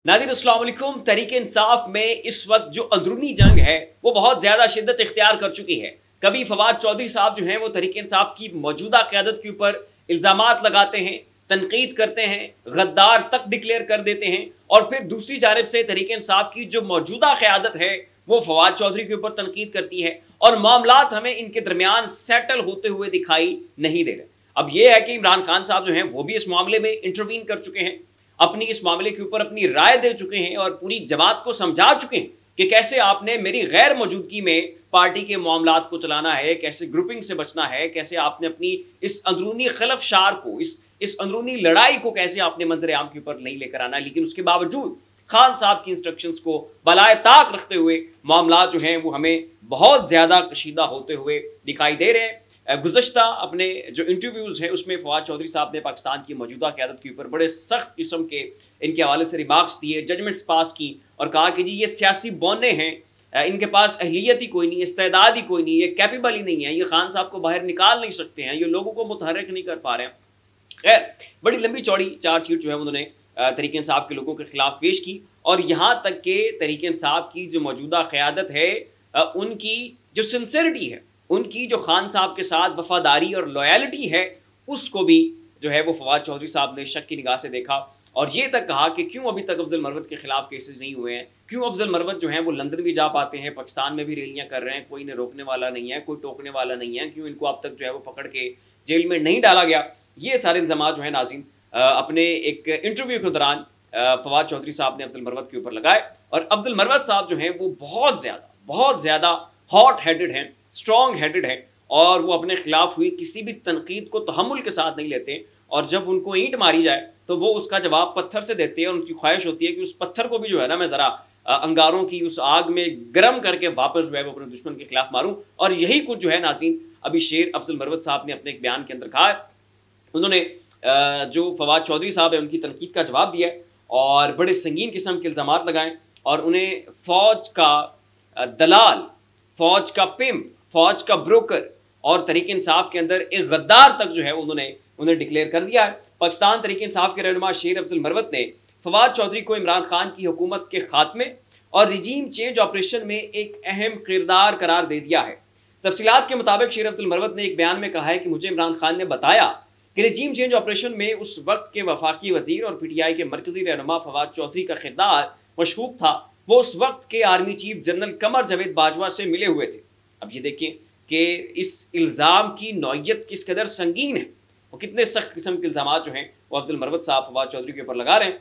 नाज़रीन अस्सलाम वालेकुम। तहरीक इंसाफ में इस वक्त जो अंदरूनी जंग है वो बहुत ज़्यादा शिद्दत इख्तियार कर चुकी है। कभी फवाद चौधरी साहब जो हैं वो तहरीक इंसाफ की मौजूदा क़यादत के ऊपर इल्ज़ामात लगाते हैं, तनकीद करते हैं, गद्दार तक डिक्लेयर कर देते हैं, और फिर दूसरी जानिब से तहरीक इंसाफ की जो मौजूदा क़यादत है वो फवाद चौधरी के ऊपर तनकीद करती है, और मामलात हमें इनके दरमियान सेटल होते हुए दिखाई नहीं दे रहे। अब यह है कि इमरान खान साहब जो हैं वो भी इस मामले में इंटरवीन कर चुके हैं, अपनी इस मामले के ऊपर अपनी राय दे चुके हैं और पूरी जमात को समझा चुके हैं कि कैसे आपने मेरी गैर मौजूदगी में पार्टी के मामलात को चलाना है, कैसे ग्रुपिंग से बचना है, कैसे आपने अपनी इस अंदरूनी खलफशार को, इस अंदरूनी लड़ाई को कैसे आपने मंजर आम के ऊपर नहीं लेकर आना। लेकिन उसके बावजूद खान साहब की इंस्ट्रक्शंस को बलाए ताक रखते हुए मामला जो हैं वो हमें बहुत ज़्यादा कशीदा होते हुए दिखाई दे रहे हैं। गुज़श्ता अपने जो इंटरव्यूज़ हैं उसमें फवाद चौधरी साहब ने पाकिस्तान की मौजूदा क़यादत के ऊपर बड़े सख्त किस्म के इनके हवाले से रिमार्क्स दिए, जजमेंट्स पास की और कहा कि जी ये सियासी बौने हैं, इनके पास अहलियत ही कोई नहीं, इस्तेदाद ही कोई नहीं, ये कैपेबल ही नहीं है, ये खान साहब को बाहर निकाल नहीं सकते हैं, ये लोगों को मुतहर्रिक नहीं कर पा रहे हैं। खैर, बड़ी लंबी चौड़ी चार्जशीट जो है उन्होंने तहरीक इंसाफ के लोगों के खिलाफ पेश की, और यहाँ तक कि तहरीक इंसाफ की जो मौजूदा क़यादत है उनकी जो सिंसियरिटी है, उनकी जो खान साहब के साथ वफादारी और लॉयल्टी है, उसको भी जो है वो फवाद चौधरी साहब ने शक की निगाह से देखा, और ये तक कहा कि क्यों अभी तक अफजल मरवत के खिलाफ केसेस नहीं हुए हैं, क्यों अफजल मरवत जो है वो लंदन भी जा पाते हैं, पाकिस्तान में भी रैलियां कर रहे हैं, कोई इन्हें रोकने वाला नहीं है, कोई टोकने वाला नहीं है, क्यों इनको अब तक जो है वो पकड़ के जेल में नहीं डाला गया। ये सारे इल्ज़ाम जो है नाज़रीन अपने एक इंटरव्यू के दौरान फवाद चौधरी साहब ने अफजल मरवत के ऊपर लगाए, और अफजल मरवत साहब जो हैं वो बहुत ज़्यादा हॉट हेडेड हैं, स्ट्रॉन्ग हेडेड है, और वो अपने खिलाफ हुई किसी भी तनकीद को तहम्मुल के साथ नहीं लेते, और जब उनको ईंट मारी जाए तो वो उसका जवाब पत्थर से देते हैं, और उनकी ख्वाहिश होती है कि उस पत्थर को भी जो है ना मैं ज़रा अंगारों की उस आग में गर्म करके वापस जो है वो अपने दुश्मन के खिलाफ मारूं। और यही कुछ जो है नाज़रीन अभी शेर अफजल मरवत साहब ने अपने एक बयान के अंदर कहा है। उन्होंने जो फवाद चौधरी साहब है उनकी तनकीद का जवाब दिया है, और बड़े संगीन किस्म के इल्ज़ामात लगाएं, और उन्हें फ़ौज का दलाल, फ़ौज का पिम्प, फौज का ब्रोकर और तहरीक इंसाफ के अंदर एक गद्दार तक जो है उन्हें डिक्लेयर कर दिया है। पाकिस्तान तहरीक इंसाफ के रहनुमा शेर अफजल मरवत ने फवाद चौधरी को इमरान खान की हुकूमत के खात्मे और रिजीम चेंज ऑपरेशन में एक अहम किरदार करार दे दिया है। तफसीलात के मुताबिक शेर अफजल मरवत ने एक बयान में कहा है कि मुझे इमरान खान ने बताया कि रिजीम चेंज ऑपरेशन में उस वक्त के वफाकी वजीर और PTI के मरकजी रहनुमा फवाद चौधरी का किरदार मशकूक था। वो उस वक्त के army chief general Qamar Javed Bajwa से मिले हुए थे। अब ये देखिए कि इस इल्ज़ाम की नौयत किस कदर संगीन है, वो कितने सख्त किस्म के इल्ज़ाम जो हैं वो अफजल मरवत साहब फवाद चौधरी के ऊपर लगा रहे हैं।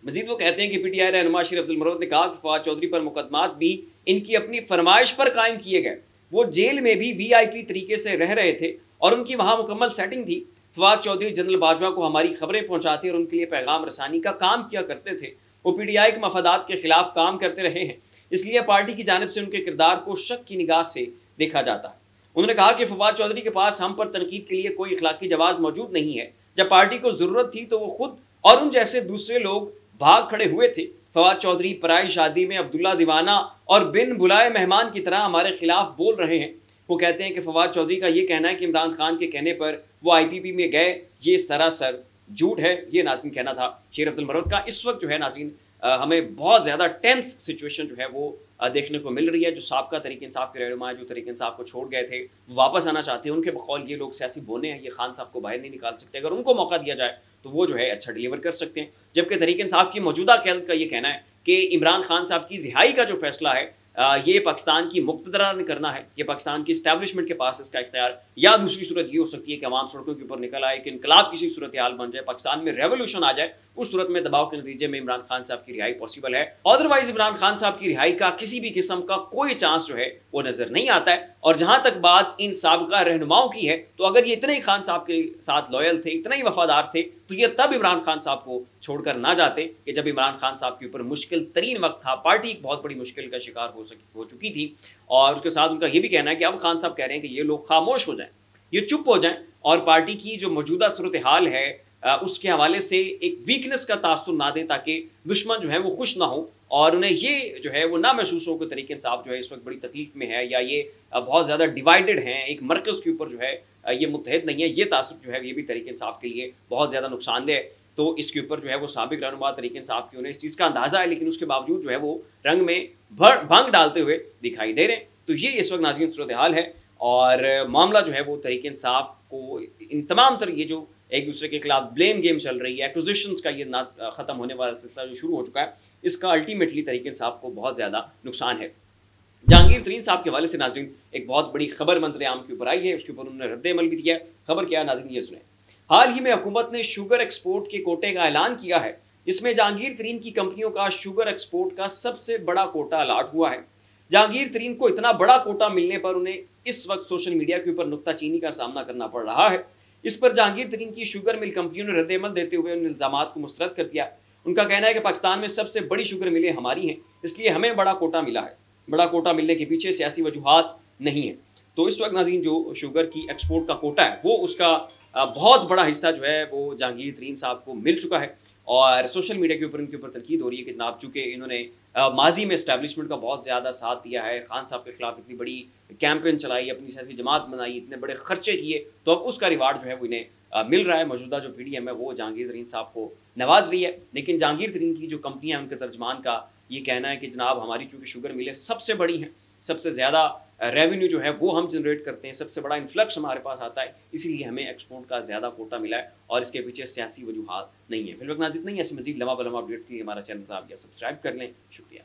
मजीद वो कहते हैं कि PTI रहनुमा शेर अफजल मरवत ने कहा कि फवाद चौधरी पर मुकदमात भी इनकी अपनी फरमाइश पर कायम किए गए। वो जेल में भी VIP तरीके से रह रहे थे और उनकी वहाँ मुकम्मल सेटिंग थी। फवाद चौधरी जनरल बाजवा को हमारी खबरें पहुँचाते और उनके लिए पैगाम रसानी का काम किया करते थे। वो PTI के मफादात के खिलाफ काम करते रहे हैं, इसलिए पार्टी की जानिब से उनके किरदार को शक की निगाह से देखा जाता है। उन्होंने कहा कि फवाद चौधरी के पास हम पर तनकीद के लिए कोई इखलाकी जवाब मौजूद नहीं है। जब पार्टी को ज़रूरत थी तो वो खुद और उन जैसे दूसरे लोग भाग खड़े हुए थे। फवाद चौधरी पराई शादी में अब्दुल्ला दीवाना और बिन बुलाए मेहमान की तरह हमारे खिलाफ बोल रहे हैं। वो कहते हैं कि फवाद चौधरी का ये कहना है कि इमरान खान के कहने पर वो IPP में गए, ये सरासर झूठ है। ये नाज़रीन कहना था शेर अफजल मरवत का। इस वक्त जो है नाज़रीन हमें बहुत ज़्यादा टेंस सिचुएशन जो है वो देखने को मिल रही है। जो साबका तहरीक इंसाफ के रहनुमा जो तहरीक इंसाफ को छोड़ गए थे वो वापस आना चाहते हैं। उनके बकौल ये लोग सियासी बोने हैं, ये खान साहब को बाहर नहीं निकाल सकते। अगर उनको मौका दिया जाए तो वो जो है अच्छा डिलीवर कर सकते हैं। जबकि तहरीक इंसाफ की मौजूदा क़यादत का ये कहना है कि इमरान खान साहब की रिहाई का जो फैसला है ये पाकिस्तान की मुक़्तदरा ने करना है, ये पाकिस्तान की इस्टेब्लिशमेंट के पास इसका इख्तियार। या दूसरी सूरत ये हो सकती है कि अवाम सड़कों के ऊपर निकल आए, कि इनकलाब किसी सूरत हाल बन जाए, पाकिस्तान में रेवोल्यूशन आ जाए। उस सूरत में दबाव के नतीजे में इमरान खान साहब की रिहाई पॉसिबल है। अदरवाइज इमरान खान साहब की रिहाई का किसी भी किस्म का कोई चांस जो है वो नजर नहीं आता है। और जहां तक बात इन साबका रहनुमाओं की है, तो अगर ये इतने ही खान साहब के साथ लॉयल थे, इतने ही वफादार थे, तो ये तब इमरान खान साहब को छोड़कर ना जाते कि जब इमरान खान साहब के ऊपर मुश्किल तरीन वक्त था। पार्टी एक बहुत बड़ी मुश्किल का शिकार हो चुकी थी। और उसके साथ उनका ये भी कहना है कि अब खान साहब कह रहे हैं कि ये लोग खामोश हो जाएं, ये चुप हो जाएं, और पार्टी की जो मौजूदा सूरत हाल है उसके हवाले से एक वीकनेस का तासुर ना दें, ताकि दुश्मन जो है वो खुश ना हो और उन्हें ये जो है वो ना महसूस हो कि तहरीक इंसाफ जो है इस वक्त बड़ी तकलीफ में है, या ये बहुत ज़्यादा डिवाइडेड हैं, एक मरकज़ के ऊपर जो है ये मुत्तहद नहीं है। ये तासुर जो है ये भी तहरीक इंसाफ के लिए बहुत ज़्यादा नुकसानदेह है। तो इसके ऊपर जो है वो साबिक रहनुमा तरीक इंसाफ की उन्हें इस चीज़ का अंदाज़ा है, लेकिन उसके बावजूद जो है वो रंग में भंग डालते हुए दिखाई दे रहे हैं। तो ये इस वक्त नाज़रीन सूरत हाल है और मामला जो है वो तरीक इंसाफ को इन तमाम तरह ये जो एक दूसरे के खिलाफ ब्लेम गेम चल रही है, एक्विजिशंस का ये ख़त्म होने वाला सिलसिला जो शुरू हो चुका है, इसका अल्टीमेटली तरीक इंसाफ को बहुत ज़्यादा नुकसान है। जहांगीर तरीन साहब के हवाले से नाज़रीन एक बहुत बड़ी खबर मंजर आम के ऊपर आई है, उसके ऊपर उन्होंने रद्द-ए-अमल भी दिया है। खबर क्या है नाज़रीन, ये सुने। हाल ही में हुकूमत ने शुगर एक्सपोर्ट के कोटे का ऐलान किया है। इसमें जहांगीर तरीन की कंपनियों का शुगर एक्सपोर्ट का सबसे बड़ा कोटा अलॉट हुआ है। जहांगीर तरीन को इतना बड़ा कोटा मिलने पर उन्हें इस वक्त सोशल मीडिया के ऊपर नुक्ताचीनी का सामना करना पड़ रहा है। इस पर जहांगीर तरीन की शुगर मिल कंपनियों ने रद्द-ए-अमल देते हुए उन इल्जामात को मुस्तरद कर दिया। उनका कहना है कि पाकिस्तान में सबसे बड़ी शुगर मिलें हमारी हैं, इसलिए हमें बड़ा कोटा मिला है। बड़ा कोटा मिलने के पीछे सियासी वजूहात नहीं है। तो इस वक्त नाज़रीन जो शुगर की एक्सपोर्ट का कोटा है वो उसका बहुत बड़ा हिस्सा जो है वो जहांगीर तरीन साहब को मिल चुका है और सोशल मीडिया के ऊपर इनके ऊपर तनकीद हो रही है कि जनाब चूँकि इन्होंने माजी में इस्टेब्लिशमेंट का बहुत ज़्यादा साथ दिया है, खान साहब के खिलाफ इतनी बड़ी कैंपेन चलाई, अपनी सियासी जमात बनाई, इतने बड़े खर्चे किए, तो अब उसका रिवार्ड जो है वो इन्हें मिल रहा है। मौजूदा जो PDM है वो जहांगीर तरीन साहब को नवाज रही है, लेकिन जहांगीर तरीन की जो कंपनियाँ हैं उनके तर्जमान का ये कहना है कि जनाब हमारी चूँकि शुगर मिलें सबसे बड़ी हैं, सबसे ज़्यादा रेवेन्यू जो है वो हम जनरेट करते हैं, सबसे बड़ा इन्फ्लक्स हमारे पास आता है, इसीलिए हमें एक्सपोर्ट का ज़्यादा कोटा मिला है और इसके पीछे सियासी वजूहात नहीं है। फिलहाल नाज़रीन इतनी ऐसी मज़ीद लम्हा बलम्हा अपडेट्स के लिए हमारा चैनल साहब या सब्सक्राइब कर लें। शुक्रिया।